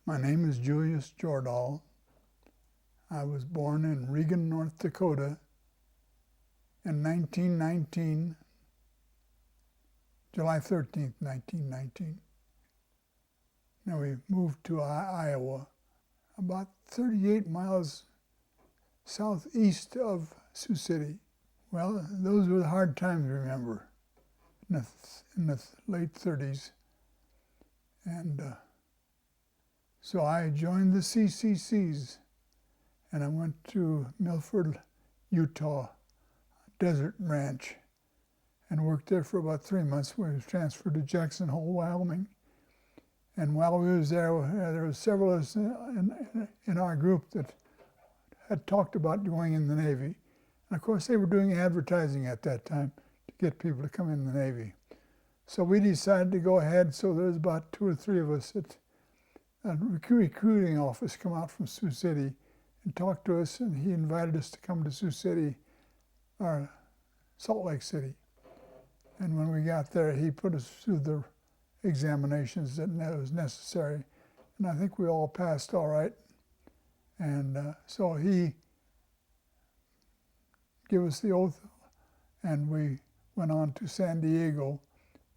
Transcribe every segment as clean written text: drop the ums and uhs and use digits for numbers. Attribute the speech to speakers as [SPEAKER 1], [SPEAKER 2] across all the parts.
[SPEAKER 1] My name is Julius Jordahl. I was born in Regan, North Dakota in 1919, July 13th, 1919. Now we moved to Iowa, about 38 miles southeast of Sioux City. Well, those were the hard times, remember, in the late 30s. And so I joined the CCCs, and I went to Milford, Utah, Desert Ranch, and worked there for about 3 months. We was transferred to Jackson Hole, Wyoming. And while we was there were several of us in our group that had talked about going in the Navy. And of course, they were doing advertising at that time to get people to come in the Navy. So we decided to go ahead. So there was about 2 or 3 of us at a recruiting office come out from Sioux City and talked to us, and he invited us to come to Sioux City, or Salt Lake City. And when we got there, he put us through the examinations that was necessary, and I think we all passed all right. And so he gave us the oath, and we went on to San Diego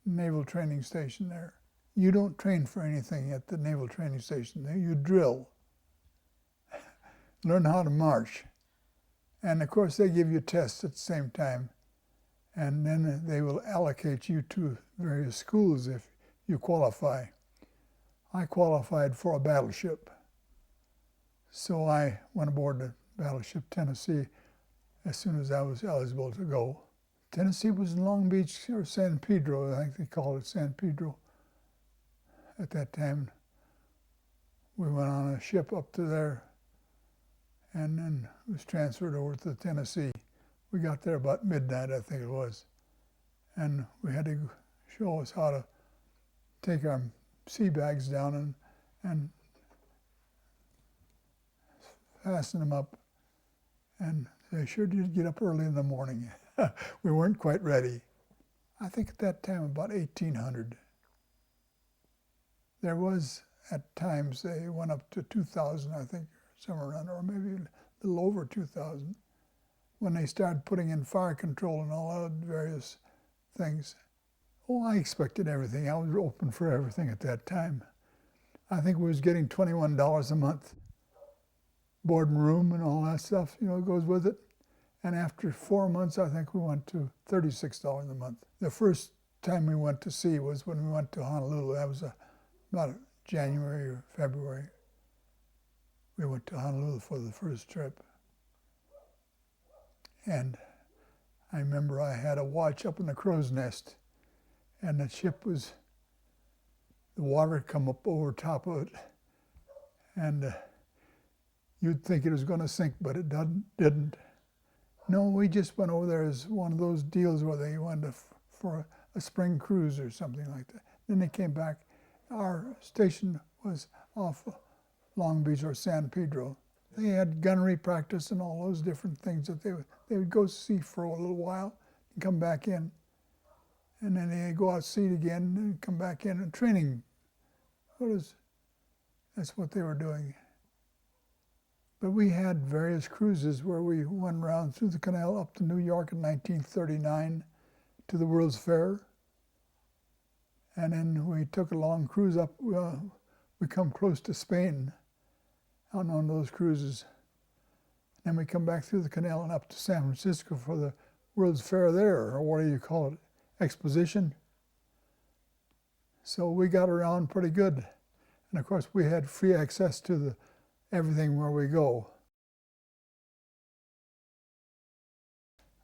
[SPEAKER 1] Naval Training Station there. You don't train for anything at the Naval Training Station there. You drill, learn how to march. And of course, they give you tests at the same time. And then they will allocate you to various schools if you qualify. I qualified for a battleship. So I went aboard the battleship Tennessee as soon as I was eligible to go. Tennessee was in Long Beach, or San Pedro, I think they called it San Pedro at that time. We went on a ship up to there, and then was transferred over to Tennessee. We got there about midnight, I think it was, and we had to show us how to take our sea bags down and fasten them up, and they sure did get up early in the morning. We weren't quite ready. I think at that time about 1,800. There was, at times, they went up to 2,000, I think, somewhere around, or maybe a little over 2,000, when they started putting in fire control and all other various things. Oh, I expected everything. I was open for everything at that time. I think we was getting $21 a month, board and room and all that stuff, goes with it. And after 4 months, I think we went to $36 a month. The first time we went to sea was when we went to Honolulu. That was about January or February. We went to Honolulu for the first trip. And I remember I had a watch up in the crow's nest, and the ship the water had come up over top of it, and you'd think it was going to sink, but it didn't. No, we just went over there as one of those deals where they went for a spring cruise or something like that. Then they came back. Our station was off Long Beach or San Pedro. They had gunnery practice and all those different things that they would go see for a little while and come back in. And then they'd go out to sea again and come back in and training. That's what they were doing. But we had various cruises where we went around through the canal up to New York in 1939 to the World's Fair. And then we took a long cruise up. We come close to Spain on one of those cruises. Then we come back through the canal and up to San Francisco for the World's Fair there, or what do you call it, exposition. So we got around pretty good. And of course, we had free access to everything where we go.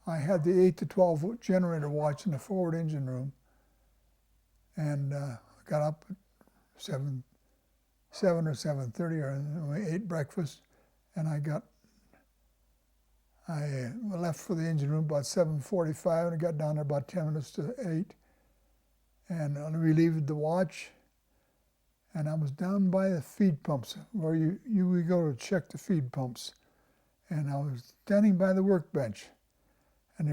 [SPEAKER 1] I had the 8 to 12 generator watch in the forward engine room, and got up at 7 or 7:30, and we ate breakfast, and I left for the engine room about 7:45, and I got down there about 10 minutes to 8, and I relieved the watch. And I was down by the feed pumps, where we go to check the feed pumps. And I was standing by the workbench, and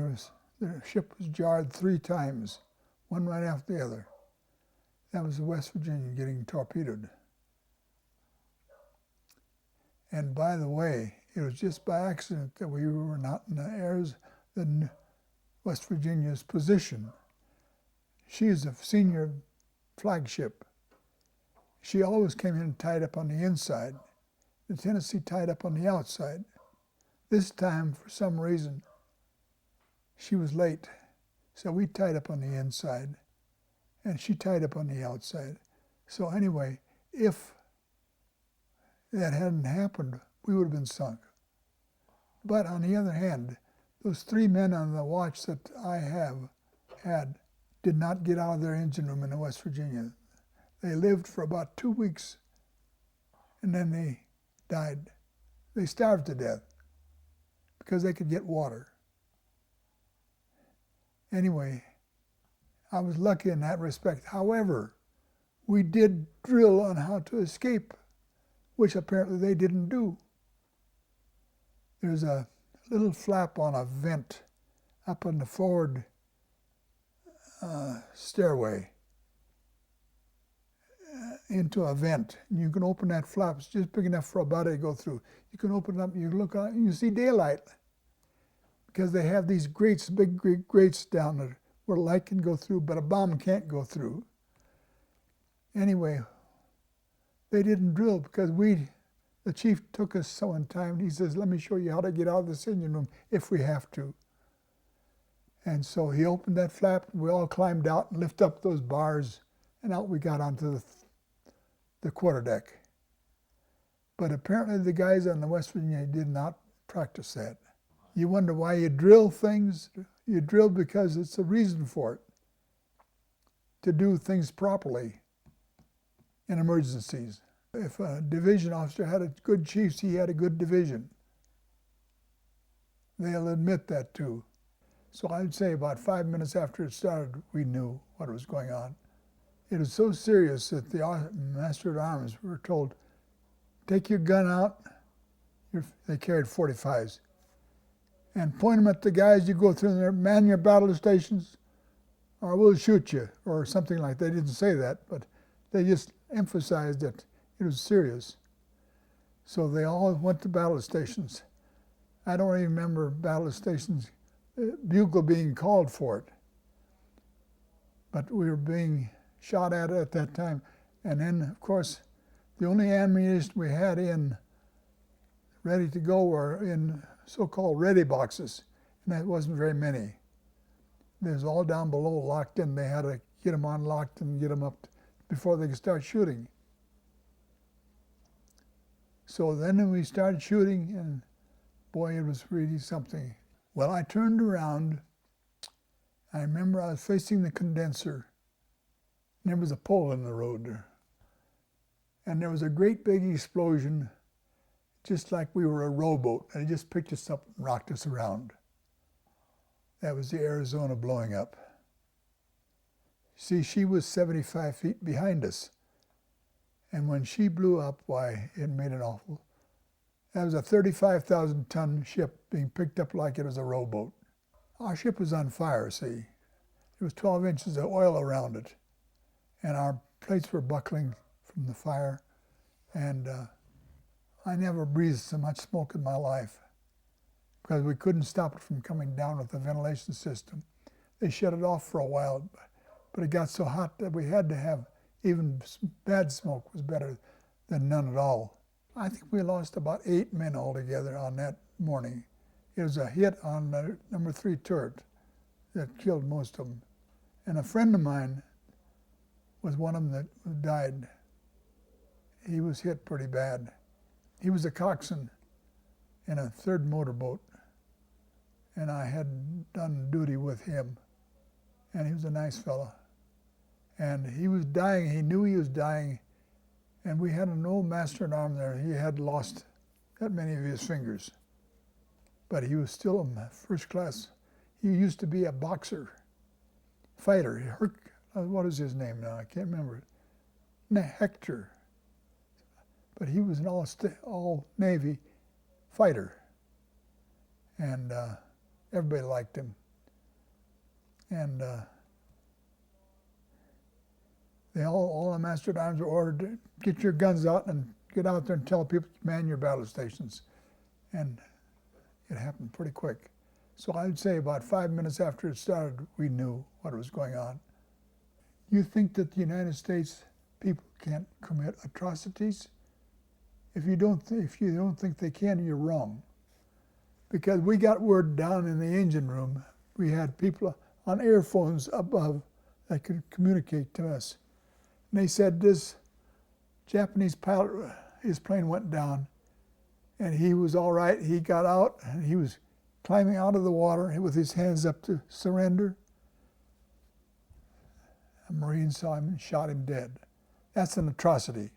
[SPEAKER 1] the ship was jarred 3 times, one right after the other. That was the West Virginia getting torpedoed. And by the way, it was just by accident that we were not in the airs, the West Virginia's position. She is a senior flagship. She always came in tied up on the inside. The Tennessee tied up on the outside. This time, for some reason, she was late. So we tied up on the inside, and she tied up on the outside. So anyway, if that hadn't happened, we would have been sunk. But on the other hand, those 3 men on the watch that I had did not get out of their engine room in West Virginia. They lived for about 2 weeks, and then they died. They starved to death because they could get water. Anyway, I was lucky in that respect. However, we did drill on how to escape, which apparently they didn't do. There's a little flap on a vent up on the forward stairway into a vent. And you can open that flap. It's just big enough for a body to go through. You can open it up, you look out, and you see daylight. Because they have these grates, big grates down there where light can go through, but a bomb can't go through. Anyway, they didn't drill because the chief took us one time, and he says, let me show you how to get out of this engine room if we have to. And so he opened that flap, and we all climbed out and lifted up those bars, and out we got onto the quarterdeck. But apparently the guys on the West Virginia did not practice that. You wonder why you drill things? You drill because it's a reason for it, to do things properly in emergencies. If a division officer had a good chief, he had a good division. They'll admit that too. So I'd say about 5 minutes after it started, we knew what was going on. It was so serious that the Master at Arms were told, take your gun out. They carried 45s. And point them at the guys you go through there, man your battle stations, or we'll shoot you, or something like that. They didn't say that, but they just emphasized that it was serious. So they all went to battle stations. I don't even remember battle stations, bugle being called for it. But we were being shot at that time. And then, of course, the only ammunition we had in ready to go were in so-called ready boxes, and that wasn't very many. They was all down below locked in. They had to get them unlocked and get them up before they could start shooting. So then we started shooting, and boy, it was really something. Well, I turned around. I remember I was facing the condenser, and there was a pole in the road there. And there was a great big explosion, just like we were a rowboat, and it just picked us up and rocked us around. That was the Arizona blowing up. See, she was 75 feet behind us. And when she blew up, why, it made an awful. That was a 35,000-ton ship being picked up like it was a rowboat. Our ship was on fire, see. There was 12 inches of oil around it. And our plates were buckling from the fire. And I never breathed so much smoke in my life because we couldn't stop it from coming down with the ventilation system. They shut it off for a while, but it got so hot that we had to have even bad smoke was better than none at all. I think we lost about 8 men altogether on that morning. It was a hit on the number 3 turret that killed most of them. And a friend of mine was one of them that died. He was hit pretty bad. He was a coxswain in a 3rd motorboat, and I had done duty with him. And he was a nice fellow. And he was dying. He knew he was dying. And we had an old master-at-arms there. He had lost that many of his fingers. But he was still a first class. He used to be a boxer, fighter. What is his name now? I can't remember it. Hector. But he was an all-Navy fighter. And everybody liked him. And all the master-at-arms were ordered to get your guns out and get out there and tell people to man your battle stations. And it happened pretty quick. So I'd say about 5 minutes after it started, we knew what was going on. You think that the United States people can't commit atrocities? If you don't think they can, you're wrong. Because we got word down in the engine room. We had people on earphones above that could communicate to us. And they said this Japanese pilot, his plane went down, and he was all right. He got out, and he was climbing out of the water with his hands up to surrender. A Marine saw him and shot him dead. That's an atrocity.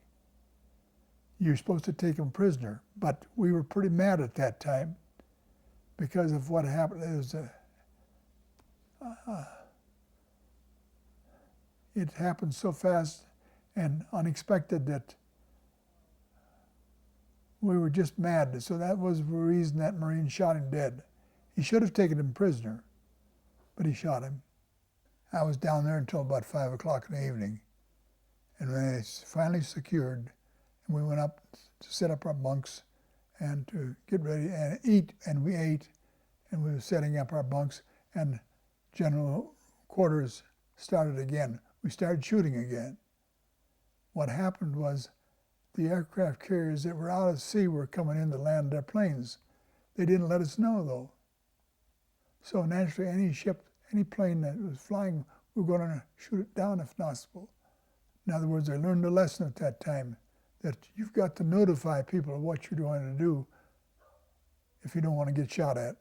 [SPEAKER 1] You're supposed to take him prisoner, but we were pretty mad at that time because of what happened. It happened so fast and unexpected that we were just mad. So that was the reason that Marine shot him dead. He should have taken him prisoner, but he shot him. I was down there until about 5 o'clock in the evening. And when it's finally secured, and we went up to set up our bunks and to get ready and eat, and we ate, and we were setting up our bunks, and general quarters started again. We started shooting again. What happened was the aircraft carriers that were out at sea were coming in to land their planes. They didn't let us know, though. So naturally, any ship, any plane that was flying, we were going to shoot it down if possible. In other words, I learned a lesson at that time, that you've got to notify people of what you're going to do if you don't want to get shot at.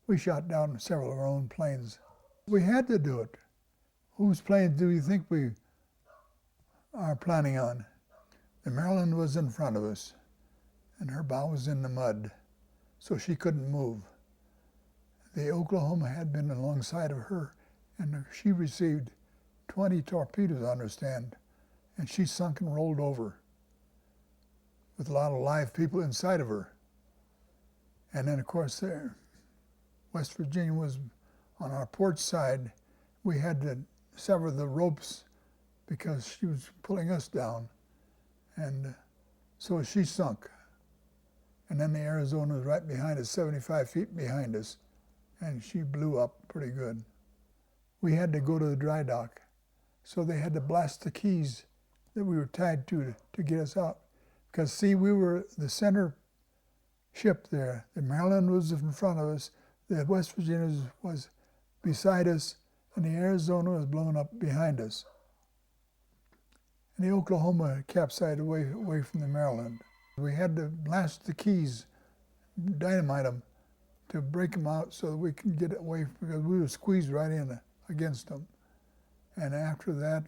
[SPEAKER 1] We shot down several of our own planes. We had to do it. Whose planes do you think we are planning on? The Maryland was in front of us, and her bow was in the mud, so she couldn't move. The Oklahoma had been alongside of her, and she received 20 torpedoes, I understand, and she sunk and rolled over with a lot of live people inside of her. And then, of course, West Virginia was on our port side. We had to sever the ropes because she was pulling us down. And so she sunk. And then the Arizona was right behind us, 75 feet behind us, and she blew up pretty good. We had to go to the dry dock. So they had to blast the keys that we were tied to get us out. Because, see, we were the center ship there. The Maryland was in front of us, the West Virginia was beside us, and the Arizona was blown up behind us. And the Oklahoma capsized away from the Maryland. We had to blast the keys, dynamite them, to break them out so that we could get away, because we were squeezed right in against them. And after that,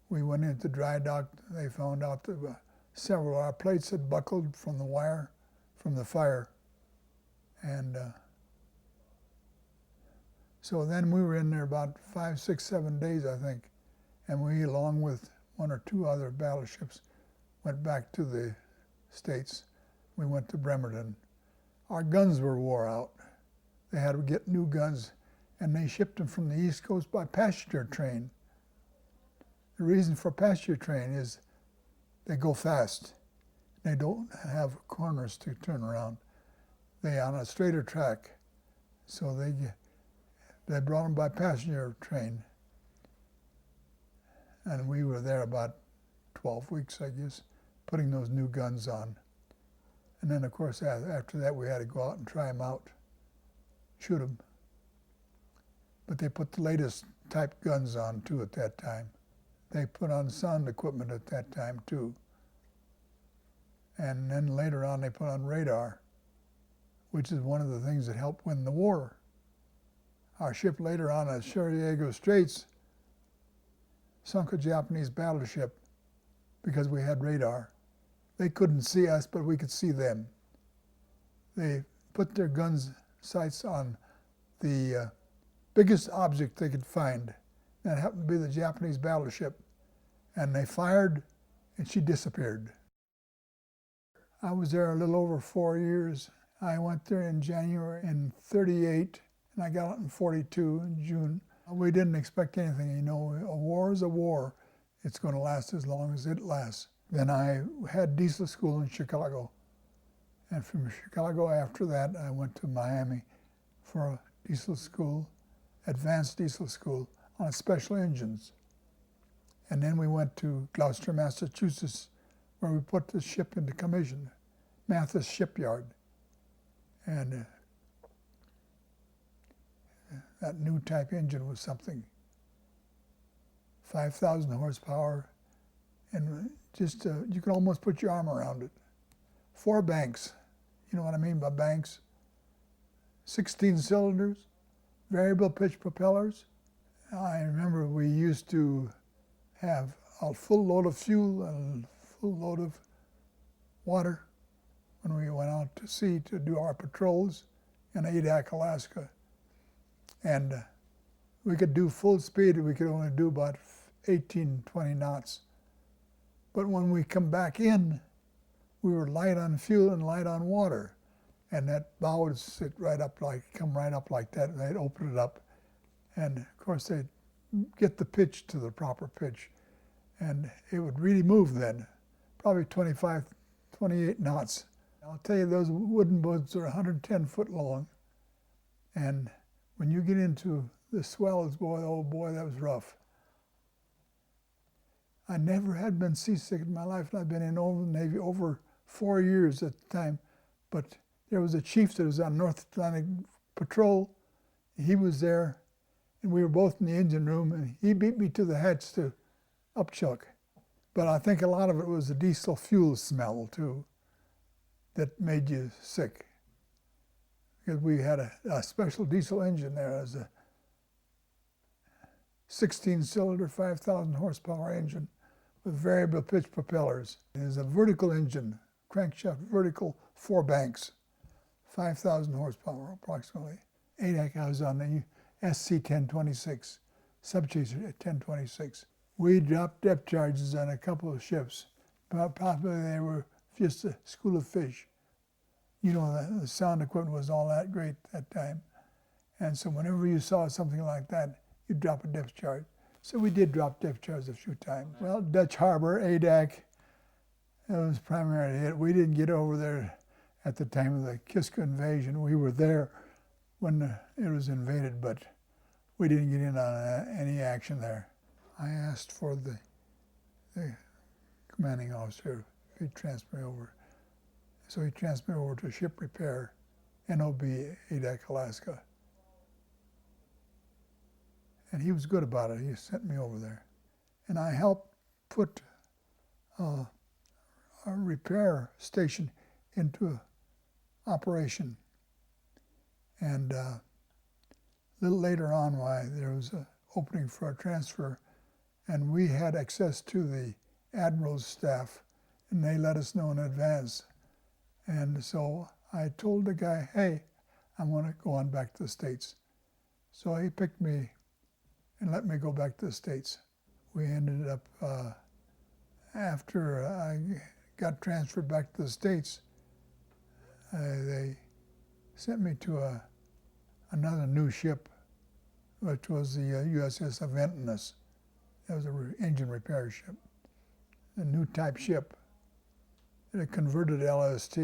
[SPEAKER 1] we went into dry dock. They found out that several of our plates had buckled from the wire, from the fire. And so then we were in there about 5, 6, 7 days, I think. And we, along with 1 or 2 other battleships, went back to the States. We went to Bremerton. Our guns were wore out. They had to get new guns, and they shipped them from the East Coast by passenger train. The reason for passenger train is they go fast. They don't have corners to turn around. They're on a straighter track, so they brought them by passenger train. And we were there about 12 weeks, I guess, putting those new guns on. And then, of course, after that, we had to go out and try them out, shoot them. But they put the latest type guns on, too, at that time. They put on sound equipment at that time, too. And then later on, they put on radar, which is one of the things that helped win the war. Our ship later on at Sarajevo Straits sunk a Japanese battleship because we had radar. They couldn't see us, but we could see them. They put their guns sights on the biggest object they could find. That happened to be the Japanese battleship. And they fired, and she disappeared. I was there a little over 4 years. I went there in January in '38, and I got out in '42 in June. We didn't expect anything, you know. A war is a war. It's going to last as long as it lasts. Then I had diesel school in Chicago. And from Chicago after that, I went to Miami for a diesel school, advanced diesel school on special engines. And then we went to Gloucester, Massachusetts, where we put the ship into commission, Mathis Shipyard. And that new type engine was something. 5,000 horsepower, and just, you could almost put your arm around it. 4 banks, you know what I mean by banks? 16 cylinders, variable pitch propellers. I remember we used to have a full load of fuel and a full load of water when we went out to sea to do our patrols in Adak, Alaska. And we could do full speed, we could only do about 18, 20 knots. But when we come back in, we were light on fuel and light on water. And that bow would sit right up come right up like that, and they'd open it up. And of course they'd get the pitch to the proper pitch. And it would really move then, probably 25, 28 knots. I'll tell you, those wooden boats are 110 foot long. And when you get into the swells, boy, oh boy, that was rough. I never had been seasick in my life, and I've been in the Navy over 4 years at the time. But there was a chief that was on North Atlantic Patrol. He was there, and we were both in the engine room, and he beat me to the hatch to upchuck. But I think a lot of it was the diesel fuel smell, too, that made you sick. Because we had a special diesel engine there as a 16-cylinder, 5,000 horsepower engine with variable pitch propellers. It is a vertical engine, crankshaft vertical, 4 banks, 5,000 horsepower approximately. Adak, I was on the SC-1026, subchaser 1026. We dropped depth charges on a couple of ships, but probably they were just a school of fish. You know, the sound equipment was all that great at that time. And so whenever you saw something like that, you'd drop a depth charge. So we did drop depth charges a few times. Well, Dutch Harbor, Adak, that was primarily it. We didn't get over there at the time of the Kiska invasion. We were there when it was invaded, but we didn't get in on any action there. I asked for the commanding officer if he'd transfer me over. So he transferred me over to ship repair, NOB, Adak, Alaska. And he was good about it. He sent me over there. And I helped put a repair station into operation. And a little later on, there was an opening for a transfer, and we had access to the admiral's staff, and they let us know in advance. And so I told the guy, hey, I want to go on back to the States. So he picked me and let me go back to the States. We ended up, after I got transferred back to the States, they sent me to another new ship, which was the USS Aventinus. That was an engine repair ship, a new type ship. A converted LST.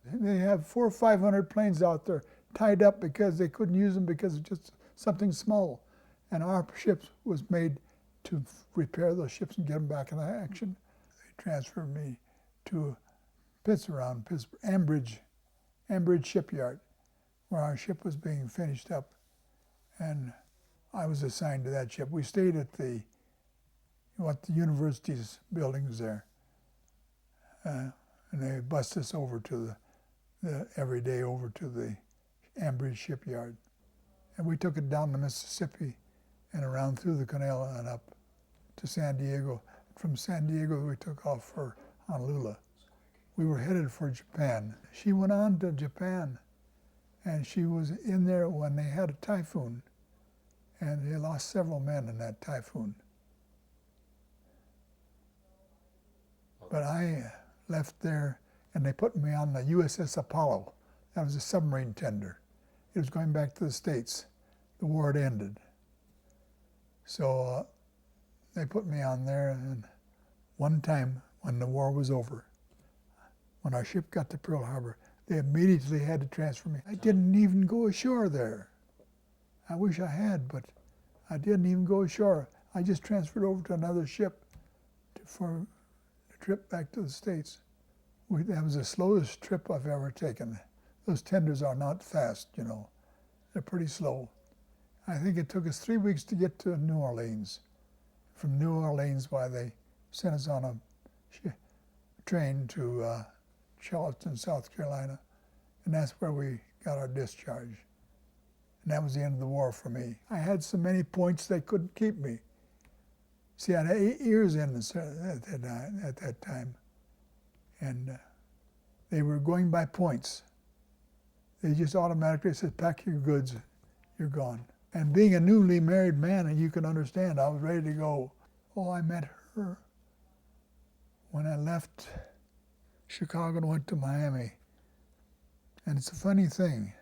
[SPEAKER 1] They have 400 or 500 planes out there tied up because they couldn't use them because it's just something small. And our ship was made to repair those ships and get them back in action. They transferred me to Pittsburgh, Ambridge Shipyard, where our ship was being finished up. And I was assigned to that ship. We stayed at the university's buildings there. And they bussed us over to every day over to the Ambridge Shipyard. And we took it down the Mississippi and around through the canal and up to San Diego. From San Diego, we took off for Honolulu. We were headed for Japan. She went on to Japan, and she was in there when they had a typhoon, and they lost several men in that typhoon. But I left there, and they put me on the USS Apollo. That was a submarine tender. It was going back to the States. The war had ended. So they put me on there, and one time when the war was over. When our ship got to Pearl Harbor, they immediately had to transfer me. I didn't even go ashore there. I wish I had, but I didn't even go ashore. I just transferred over to another ship for a trip back to the States. That was the slowest trip I've ever taken. Those tenders are not fast, you know. They're pretty slow. I think it took us 3 weeks to get to New Orleans. From New Orleans, why they sent us on a train to Charleston, South Carolina, and that's where we got our discharge. And that was the end of the war for me. I had so many points they couldn't keep me. See, I had 8 years in at that time, and they were going by points. They just automatically said, pack your goods, you're gone. And being a newly married man, and you can understand, I was ready to go. Oh, I met her when I left Chicago and went to Miami. And it's a funny thing.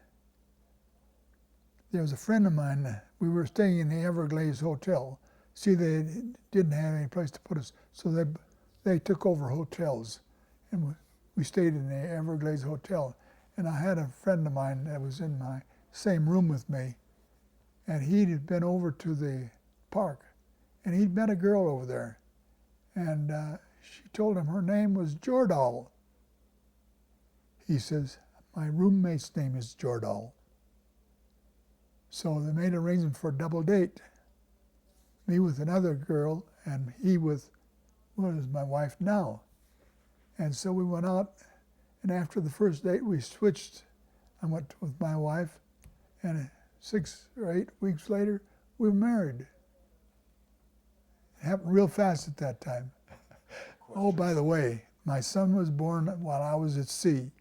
[SPEAKER 1] There was a friend of mine, we were staying in the Everglades Hotel. See, they didn't have any place to put us, so they took over hotels. And we stayed in the Everglades Hotel. And I had a friend of mine that was in my same room with me, and he'd been over to the park, and he'd met a girl over there. And she told him her name was Jordahl. He says, my roommate's name is Jordahl. So they made an arrangement for a double date. Me with another girl, and he with what is my wife now. And so we went out, and after the first date, we switched. I went with my wife, and 6 or 8 weeks later, we were married. It happened real fast at that time. Oh, by the way, my son was born while I was at sea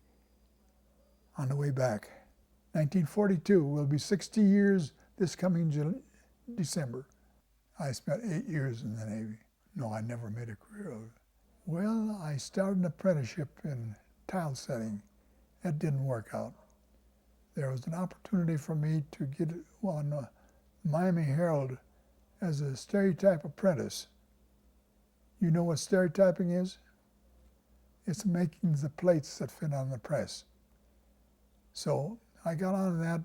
[SPEAKER 1] on the way back. 1942 will be 60 years this coming December. I spent 8 years in the Navy. No, I never made a career of it. Well, I started an apprenticeship in tile setting. That didn't work out. There was an opportunity for me to get on the Miami Herald as a stereotype apprentice. You know what stereotyping is? It's making the plates that fit on the press. So I got on that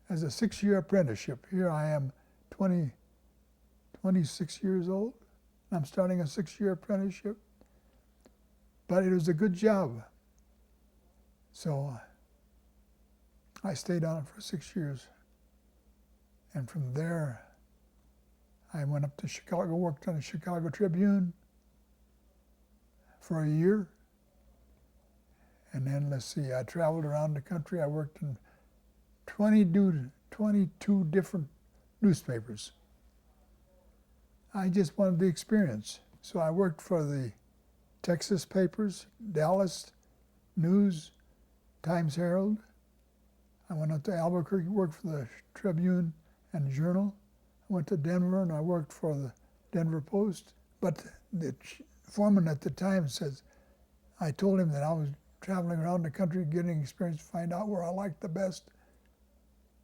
[SPEAKER 1] as a 6-year apprenticeship. Here I am, 26 years old. I'm starting a 6-year apprenticeship. But it was a good job. So I stayed on it for 6 years. And from there, I went up to Chicago, worked on the Chicago Tribune for a year. And then, let's see, I traveled around the country. I worked in 22 different newspapers. I just wanted the experience. So I worked for the Texas papers, Dallas News, Times Herald. I went up to Albuquerque, worked for the Tribune and Journal. I went to Denver and I worked for the Denver Post. But the foreman at the time says, I told him that I was traveling around the country getting experience to find out where I liked the best.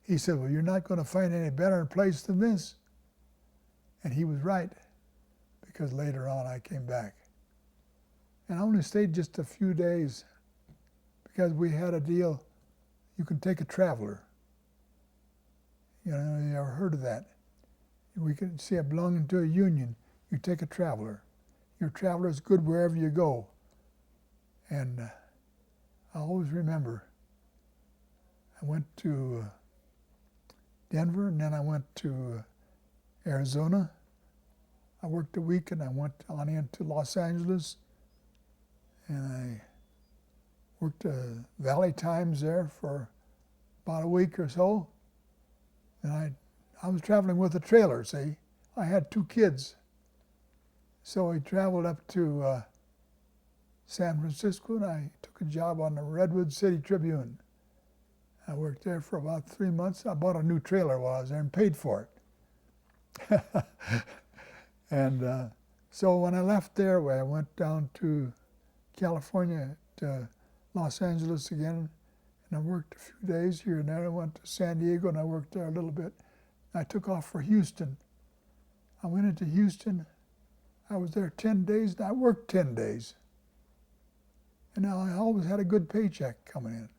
[SPEAKER 1] He said, well, you're not going to find any better place than this. And he was right, because later on I came back. And I only stayed just a few days because we had a deal. You can take a traveler. You know, you ever heard of that? We could see I belonging to a union. You take a traveler. Your traveler is good wherever you go. And I always remember, I went to Denver, and then I went to Arizona. I worked a week, and I went on into Los Angeles, and I worked Valley Times there for about a week or so. And I was traveling with a trailer, see? I had 2 kids. So I traveled up to San Francisco, and I took a job on the Redwood City Tribune. I worked there for about 3 months. I bought a new trailer while I was there and paid for it. And so when I left there, I went down to California, to Los Angeles again, and I worked a few days here and there. I went to San Diego, and I worked there a little bit. I took off for Houston. I went into Houston. I was there 10 days, and I worked 10 days. And now I always had a good paycheck coming in.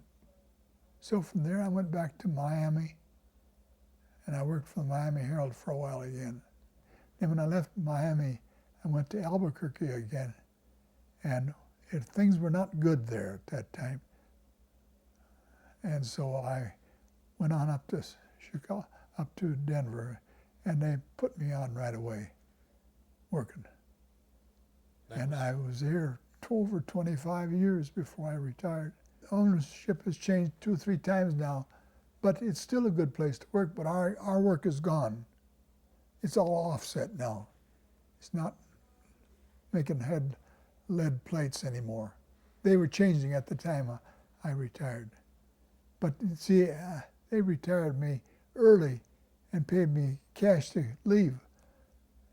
[SPEAKER 1] So from there, I went back to Miami, and I worked for the Miami Herald for a while again. Then when I left Miami, I went to Albuquerque again, and things were not good there at that time. And so I went on up to Chicago, up to Denver, and they put me on right away, working. And I was here over 25 years before I retired. Ownership has changed 2 or 3 times now, but it's still a good place to work, but our work is gone. It's all offset now. It's not making lead plates anymore. They were changing at the time I retired. But see, they retired me early and paid me cash to leave.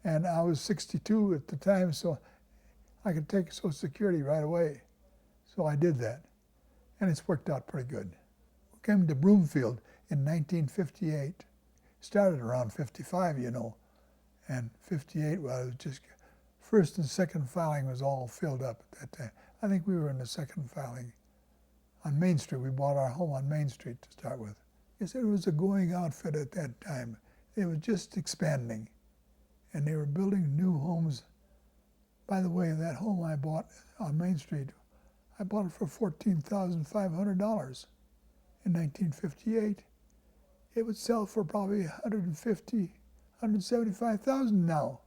[SPEAKER 1] And I was 62 at the time, so I could take Social Security right away. So I did that. And it's worked out pretty good. We came to Broomfield in 1958. Started around 55, you know. And 58, well, it was just, first and second filing was all filled up at that time. I think we were in the second filing. On Main Street, we bought our home on Main Street to start with. Yes, it was a going outfit at that time. It was just expanding. And they were building new homes. By the way, that home I bought on Main Street, I bought it for $14,500 in 1958. It would sell for probably $175,000 now.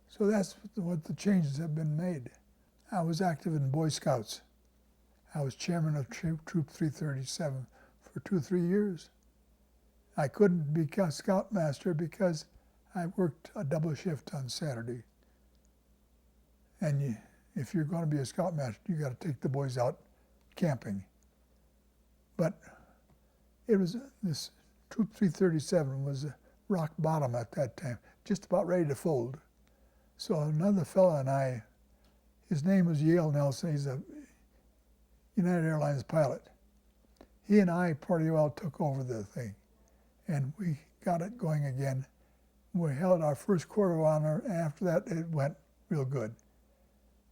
[SPEAKER 1] So that's what the changes have been made. I was active in Boy Scouts. I was chairman of Troop 337 for 2 or 3 years. I couldn't become scoutmaster because I worked a double shift on Saturday. And if you're going to be a scoutmaster, you got to take the boys out camping. But it was this Troop 337 was rock bottom at that time, just about ready to fold. So another fellow and I, his name was Yale Nelson. He's a United Airlines pilot. He and I pretty well took over the thing, and we got it going again. We held our first Court of Honor, and after that it went real good.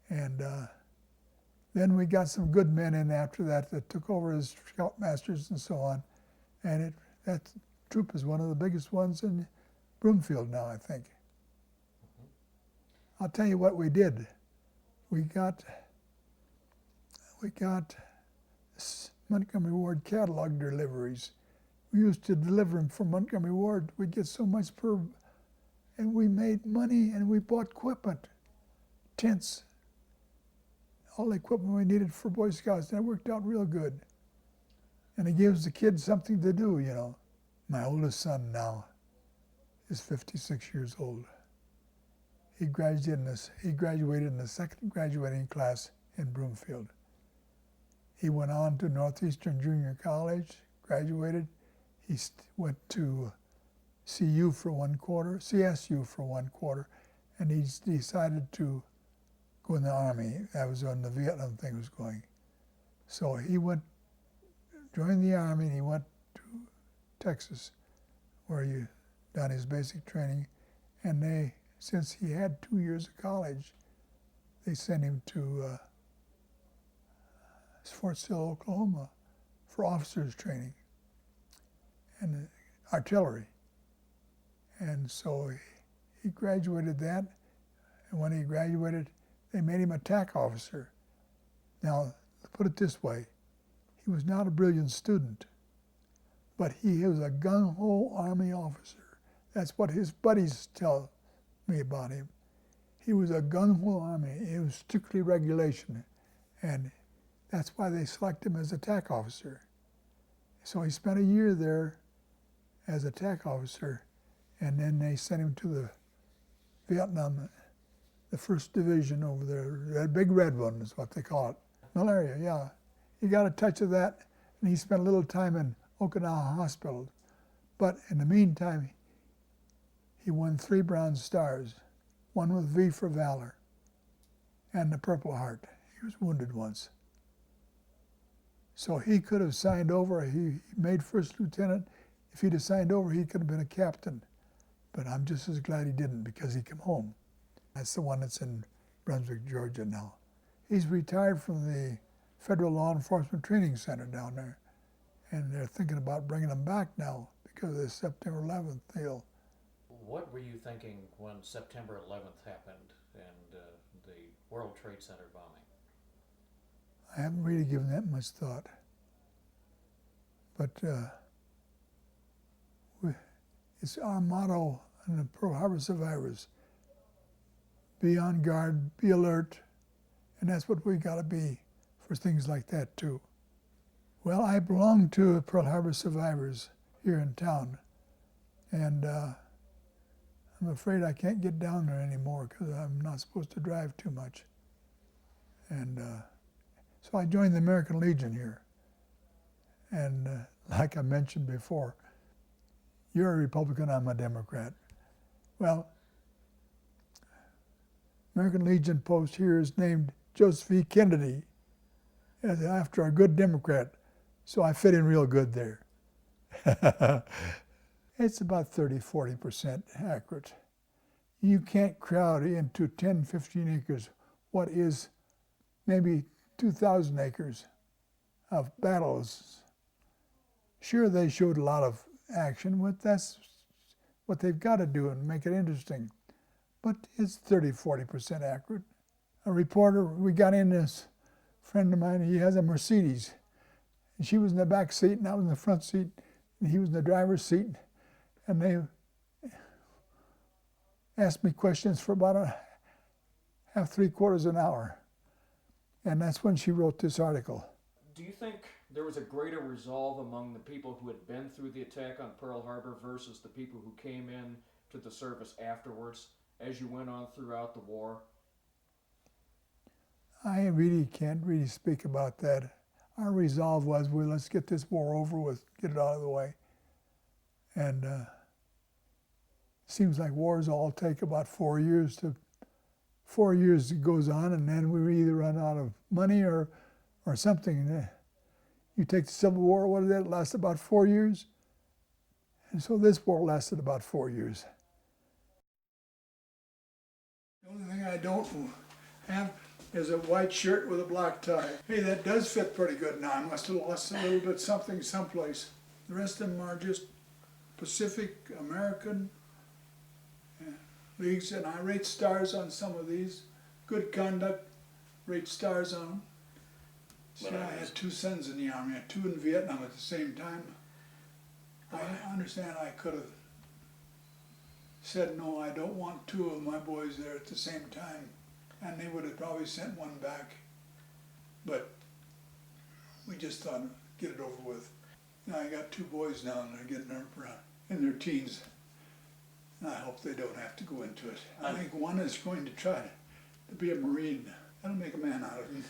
[SPEAKER 1] And then we got some good men in after that took over as scoutmasters and so on. And that troop is one of the biggest ones in Broomfield now, I think. I'll tell you what we did. We got Montgomery Ward catalog deliveries. We used to deliver them from Montgomery Ward. We'd get so much per, and we made money, and we bought equipment, tents, all the equipment we needed for Boy Scouts. And it worked out real good. And it gives the kids something to do, you know. My oldest son now is 56 years old. He graduated in the second graduating class in Broomfield. He went on to Northeastern Junior College, graduated. He went to CSU for 1 quarter, and he decided to go in the Army. That was when the Vietnam thing was going. So he joined the Army, and he went to Texas, where he done his basic training. And since he had 2 years of college, they sent him to Fort Sill, Oklahoma, for officers training and artillery. And so he graduated that, and when he graduated, they made him a TAC officer. Now, put it this way, he was not a brilliant student, but he was a gung-ho Army officer. That's what his buddies tell me about him. He was a gung-ho Army. It was strictly regulation, and that's why they selected him as a TAC officer. So he spent a year there as a TAC officer, and then they sent him to the Vietnam, the 1st Division over there, that big red one is what they call it. Malaria, yeah. He got a touch of that, and he spent a little time in Okinawa Hospital. But in the meantime, he won 3 Bronze Stars, one with V for Valor, and the Purple Heart. He was wounded once. So he could have signed over. He made 1st lieutenant. If he'd have signed over, he could have been a captain. But I'm just as glad he didn't because he came home. That's the one that's in Brunswick, Georgia now. He's retired from the Federal Law Enforcement Training Center down there. And they're thinking about bringing him back now because of the September 11th deal.
[SPEAKER 2] What were you thinking when September 11th happened and the World Trade Center bombing?
[SPEAKER 1] I haven't really given that much thought. But it's our motto in the Pearl Harbor survivors: be on guard, be alert, and that's what we got to be for things like that too. Well, I belong to Pearl Harbor survivors here in town, and I'm afraid I can't get down there anymore because I'm not supposed to drive too much. And so I joined the American Legion here. And like I mentioned before, you're a Republican, I'm a Democrat. Well, American Legion post here is named Joseph E. Kennedy after a good Democrat, so I fit in real good there. It's about 30–40% accurate. You can't crowd into 10–15 acres what is maybe 2,000 acres of battles. Sure, they showed a lot of action, but that's what they've got to do and make it interesting. But it's 30–40% accurate. A reporter, we got in this friend of mine, he has a Mercedes. And she was in the back seat and I was in the front seat and he was in the driver's seat. And they asked me questions for about a half, 3/4 an hour. And that's when she wrote this article.
[SPEAKER 3] Do you think there was a greater resolve among the people who had been through the attack on Pearl Harbor versus the people who came in to the service afterwards as you went on throughout the war?
[SPEAKER 1] I really can't really speak about that. Our resolve was, well, let's get this war over with, get it out of the way. And seems like wars all take about 4 years to 4 years it goes on, and then we either run out of money or something. You take the Civil War, what did that last about 4 years? And so this war lasted about 4 years. The only thing I don't have is a white shirt with a black tie. Hey, that does fit pretty good now. I must have lost a little bit something someplace. The rest of them are just Pacific, American leagues, and I rate stars on some of these. Good conduct, rate stars on them. See, I had 2 sons in the Army. I had 2 in Vietnam at the same time. I understand I could have said, no, I don't want 2 of my boys there at the same time, and they would have probably sent one back. But we just thought, get it over with. Now I got 2 boys now, and they're getting in their teens. And I hope they don't have to go into it. I think one is going to try to be a Marine. That'll make a man out of him.